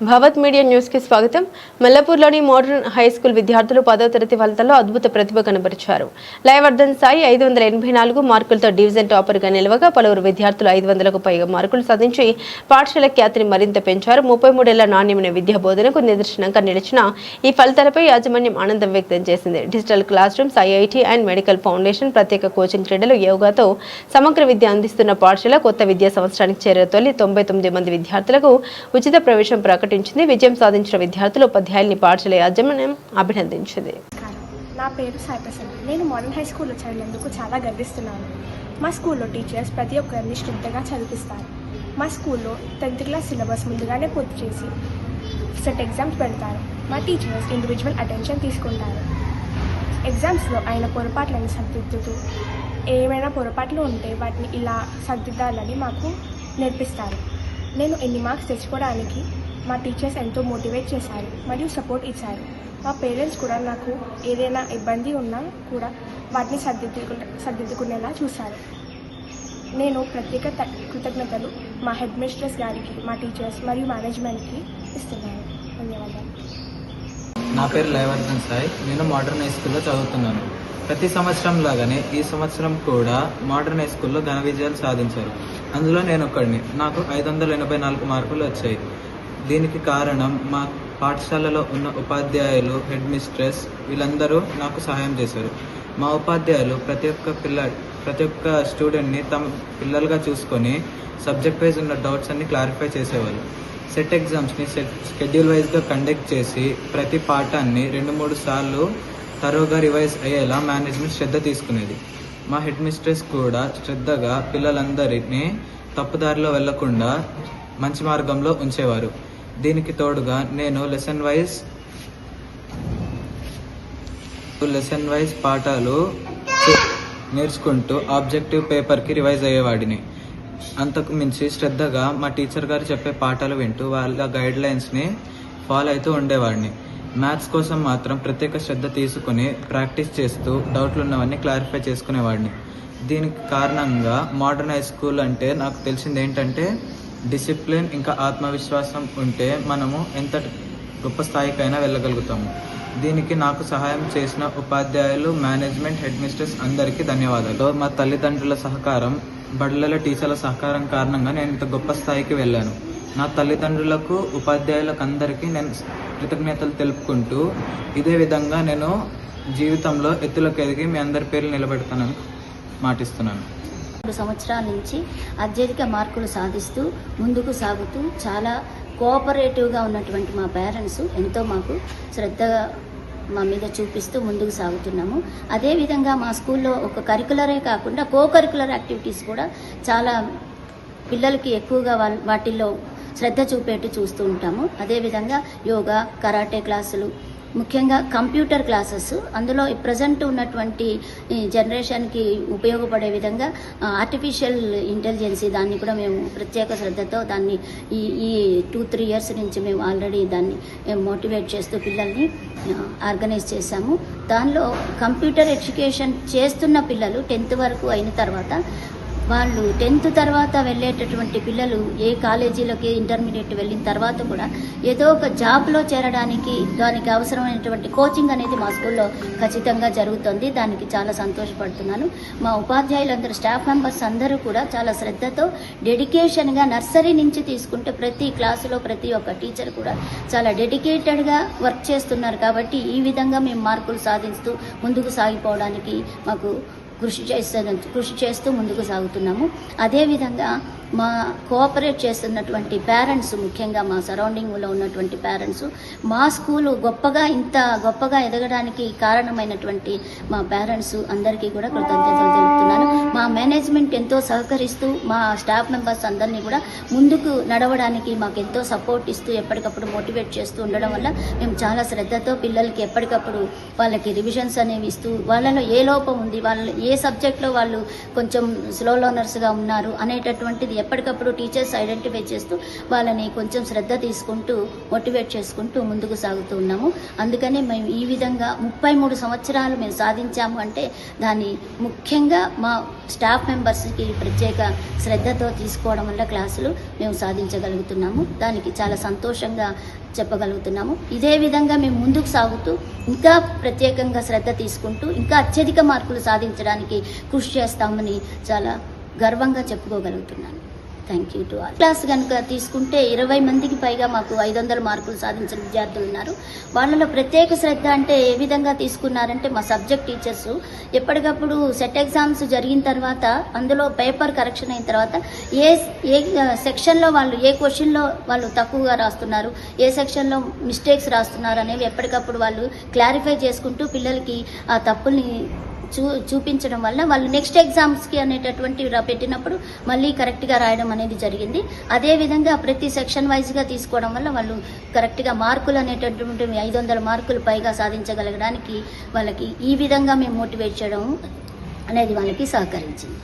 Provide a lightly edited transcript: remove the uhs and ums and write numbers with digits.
Bhavat media news కి స్వాగతం. మల్లపూర్లోని modern high school విద్యార్థులు 10వ తరగతి ఫలితాల్లో అద్భుత ప్రతిభ కనబరిచారు. లయవర్ధన్ సాయి 584 మార్కులతో డివిజన్ టాపర్ గా నిలవగా పలువురు విద్యార్థులు 500కు పైగా మార్కులు సాధించి పాఠశాల ఖ్యాతిని మరింత పెంచారు. 33 ఏళ్ల నాణ్యమైన విద్యా బోధనకు నిదర్శనంగా నిలిచిన ఈ ఫలితాలపై యాజమాన్యం ఆనందం వ్యక్తం చేసింది. Digital class rooms, IIT and medical foundation, ప్రత్యేక కోచింగ్ క్రీడలు, యోగాతో సమగ్ర విద్య అందిస్తున్న పాఠశాల కొత్త విద్యా సంవత్సరానికి చేరే తొలి 99 మంది విద్యార్థులకు ఉచిత ప్రవేశం ప్రకటించింది. విజయం సాధించిన విద్యార్థులు ఉపాధ్యాయుల్ని పాఠశాల యాజమాన్యం అభినందించింది. నా పేరు సాయి ప్రసన్న. నేను మోడర్న్ హై స్కూల్లో చదివేందుకు చాలా గర్విస్తున్నాను. మా స్కూల్లో టీచర్స్ ప్రతి ఒక్కరిని శ్రద్ధగా చదివిస్తారు. మా స్కూల్లో 10th క్లాస్ సిలబస్ ముందుగానే పూర్తి చేసి సెట్ ఎగ్జామ్స్ పెడతారు. మా టీచర్స్ ఇండివిజువల్ అటెన్షన్ తీసుకుంటారు. ఎగ్జామ్స్లో అయిన పొరపాట్లను సరిదిద్దుతూ ఏమైనా పొరపాట్లు ఉంటే వాటిని ఇలా సరిదిద్దాలని మాకు నేర్పిస్తారు. నేను ఎన్ని మార్క్స్ తెచ్చుకోవడానికి మా టీచర్స్ ఎంతో మోటివేట్ చేశారు మరియు సపోర్ట్ ఇచ్చారు. మా పేరెంట్స్ కూడా నాకు ఏదైనా ఇబ్బంది ఉన్నా కూడా వాటిని సర్దిద్దుకునేలా చూశారు. నేను ప్రత్యేక కృతజ్ఞతలు మా హెడ్ మిస్ట్రెస్ గారికి, మా టీచర్స్ మరియు మేనేజ్మెంట్కి ఇస్తున్నాను. ధన్యవాదాలు. నా పేరు లయవర్ధన్ సాయి. నేను మోడర్న్ హై స్కూల్లో చదువుతున్నాను. ప్రతి సంవత్సరం లాగానే ఈ సంవత్సరం కూడా మోడర్న్ హై స్కూల్లో ఘన విజయాలు సాధించారు. అందులో నేను ఒకడిని. నాకు 584 మార్కులు వచ్చాయి. దీనికి కారణం మా పాఠశాలలో ఉన్న ఉపాధ్యాయులు, హెడ్ మిస్ట్రెస్ వీళ్ళందరూ నాకు సహాయం చేశారు. మా ఉపాధ్యాయులు ప్రతి ఒక్క స్టూడెంట్ని తమ పిల్లలుగా చూసుకొని సబ్జెక్ట్ వైజ్ ఉన్న డౌట్స్ అన్ని క్లారిఫై చేసేవాళ్ళు. సెట్ ఎగ్జామ్స్ని షెడ్యూల్ వైజ్గా కండక్ట్ చేసి ప్రతి పాఠాన్ని 2-3 సార్లు తరోగా రివైజ్ అయ్యేలా మేనేజ్మెంట్ శ్రద్ధ తీసుకునేది. మా హెడ్ మిస్ట్రెస్ కూడా శ్రద్ధగా పిల్లలందరినీ తప్పుదారిలో వెళ్లకుండా మంచి మార్గంలో ఉంచేవారు. దీనికి తోడుగా నేను లెసన్ వైజ్ పాఠాలు నేర్చుకుంటూ ఆబ్జెక్టివ్ పేపర్కి రివైజ్ అయ్యేవాడిని. అంతకు మించి శ్రద్ధగా మా టీచర్ గారు చెప్పే పాఠాలు వింటూ వాళ్ళ గైడ్ లైన్స్ని ఫాలో అవుతూ ఉండేవాడిని. మ్యాథ్స్ కోసం మాత్రం ప్రత్యేక శ్రద్ధ తీసుకుని ప్రాక్టీస్ చేస్తూ డౌట్లు ఉన్నవన్నీ క్లారిఫై చేసుకునేవాడిని. దీనికి కారణంగా మోడర్న్ హై స్కూల్ అంటే నాకు తెలిసింది ఏంటంటే డిసిప్లిన్ ఇంకా ఆత్మవిశ్వాసం ఉంటే మనము ఎంత గొప్ప స్థాయికైనా వెళ్ళగలుగుతాము. దీనికి నాకు సహాయం చేసిన ఉపాధ్యాయులు, మేనేజ్మెంట్, హెడ్ మిస్ట్రెస్ అందరికీ ధన్యవాదాలు. మా తల్లిదండ్రుల సహకారం, బడుల టీచర్ల సహకారం కారణంగా నేను ఇంత గొప్ప స్థాయికి వెళ్ళాను. నా తల్లిదండ్రులకు, ఉపాధ్యాయులకు అందరికీ నేను కృతజ్ఞతలు తెలుపుకుంటూ ఇదే విధంగా నేను జీవితంలో ఎత్తులకు ఎదిగి మీ అందరి పేర్లు నిలబెడతానని మాటిస్తున్నాను. 2 సంవత్సరాల నుంచి అత్యధిక మార్కులు సాధిస్తూ ముందుకు సాగుతూ చాలా కోఆపరేటివ్గా ఉన్నటువంటి మా పేరెంట్స్ ఎంతో మాకు శ్రద్ధగా మా మీద చూపిస్తూ ముందుకు సాగుతున్నాము. అదేవిధంగా మా స్కూల్లో ఒక కరికులరే కాకుండా కరికులర్ యాక్టివిటీస్ కూడా చాలా పిల్లలకి ఎక్కువగా వాటిల్లో శ్రద్ధ చూపేట్టు చూస్తూ ఉంటాము. అదేవిధంగా యోగా, కరాటే క్లాసులు, ముఖ్యంగా కంప్యూటర్ క్లాసెస్, అందులో ప్రజెంట్ ఉన్నటువంటి జనరేషన్కి ఉపయోగపడే విధంగా ఆర్టిఫిషియల్ ఇంటెలిజెన్సీ దాన్ని కూడా మేము ప్రత్యేక శ్రద్ధతో దాన్ని ఈ 2-3 ఇయర్స్ నుంచి మేము ఆల్రెడీ దాన్ని మోటివేట్ చేస్తూ పిల్లల్ని ఆర్గనైజ్ చేశాము. దానిలో కంప్యూటర్ ఎడ్యుకేషన్ చేస్తున్న పిల్లలు 10th వరకు అయిన తర్వాత వాళ్ళు 10th తర్వాత వెళ్ళేటటువంటి పిల్లలు ఏ కాలేజీలోకి ఇంటర్మీడియట్ వెళ్ళిన తర్వాత కూడా ఏదో ఒక జాబ్లో చేరడానికి దానికి అవసరమైనటువంటి కోచింగ్ అనేది మా స్కూల్లో ఖచ్చితంగా జరుగుతుంది. దానికి చాలా సంతోషపడుతున్నాను. మా ఉపాధ్యాయులందరూ, స్టాఫ్ మెంబర్స్ అందరూ కూడా చాలా శ్రద్ధతో డెడికేషన్గా నర్సరీ నుంచి తీసుకుంటే ప్రతి క్లాసులో ప్రతి ఒక్క టీచర్ కూడా చాలా డెడికేటెడ్గా వర్క్ చేస్తున్నారు. కాబట్టి ఈ విధంగా మేము మార్కులు సాధిస్తూ ముందుకు సాగిపోవడానికి మాకు కృషి చేస్తూ ముందుకు సాగుతున్నాము. అదేవిధంగా మా కోఆపరేట్ చేస్తున్నటువంటి పేరెంట్స్, ముఖ్యంగా మా సరౌండింగ్లో ఉన్నటువంటి పేరెంట్స్, మా స్కూలు ఇంత గొప్పగా ఎదగడానికి కారణమైనటువంటి మా పేరెంట్స్ అందరికీ కూడా కృతజ్ఞతలు తెలుపుతున్నాను. మా మేనేజ్మెంట్ ఎంతో సహకరిస్తూ మా స్టాఫ్ మెంబర్స్ అందరినీ కూడా ముందుకు నడవడానికి మాకు ఎంతో సపోర్ట్ ఇస్తూ ఎప్పటికప్పుడు మోటివేట్ చేస్తూ ఉండడం వల్ల మేము చాలా శ్రద్ధతో పిల్లలకి ఎప్పటికప్పుడు వాళ్ళకి రివిజన్స్ అనేవి ఇస్తూ వాళ్ళలో ఏ లోపం ఉంది, వాళ్ళు ఏ సబ్జెక్ట్లో వాళ్ళు కొంచెం స్లో లర్నర్స్గా ఉన్నారు అనేటటువంటిది ఎప్పటికప్పుడు టీచర్స్ ఐడెంటిఫై చేస్తూ వాళ్ళని కొంచెం శ్రద్ధ తీసుకుంటూ మోటివేట్ చేసుకుంటూ ముందుకు సాగుతూ ఉన్నాము. అందుకని మేము ఈ విధంగా 33 సంవత్సరాలు మేము సాధించాము అంటే దాన్ని ముఖ్యంగా మా స్టాఫ్ స్టాఫ్ మెంబర్స్కి ప్రత్యేక శ్రద్ధతో తీసుకోవడం వల్ల క్లాసులు మేము సాధించగలుగుతున్నాము. దానికి చాలా సంతోషంగా చెప్పగలుగుతున్నాము. ఇదే విధంగా మేము ముందుకు సాగుతూ ఇంకా ప్రత్యేకంగా శ్రద్ధ తీసుకుంటూ ఇంకా అత్యధిక మార్కులు సాధించడానికి కృషి చేస్తామని చాలా గర్వంగా చెప్పుకోగలుగుతున్నాను. Thank you to all. Class కనుక తీసుకుంటే 20 మందికి పైగా మాకు 500 మార్కులు సాధించిన విద్యార్థులు ఉన్నారు. వాళ్ళలో ప్రత్యేక శ్రద్ధ అంటే ఏ విధంగా తీసుకున్నారంటే మా సబ్జెక్ట్ టీచర్స్ ఎప్పటికప్పుడు సెట్ ఎగ్జామ్స్ జరిగిన తర్వాత అందులో పేపర్ కరెక్షన్ అయిన తర్వాత ఏ సెక్షన్లో వాళ్ళు ఏ క్వశ్చన్లో వాళ్ళు తక్కువగా రాస్తున్నారు, ఏ సెక్షన్లో మిస్టేక్స్ రాస్తున్నారు అనేవి ఎప్పటికప్పుడు వాళ్ళు క్లారిఫై చేసుకుంటూ పిల్లలకి ఆ తప్పుల్ని చూపించడం వల్ల వాళ్ళు నెక్స్ట్ ఎగ్జామ్స్కి అనేటటువంటి పెట్టినప్పుడు మళ్ళీ కరెక్ట్గా రాయడం అనేది జరిగింది. అదేవిధంగా ప్రతి సెక్షన్ వైజ్గా తీసుకోవడం వల్ల వాళ్ళు కరెక్ట్గా మార్కులు అనేటటువంటి 500 మార్కులు పైగా సాధించగలగడానికి వాళ్ళకి ఈ విధంగా మేము మోటివేట్ చేయడం అనేది వాళ్ళకి సహకరించింది.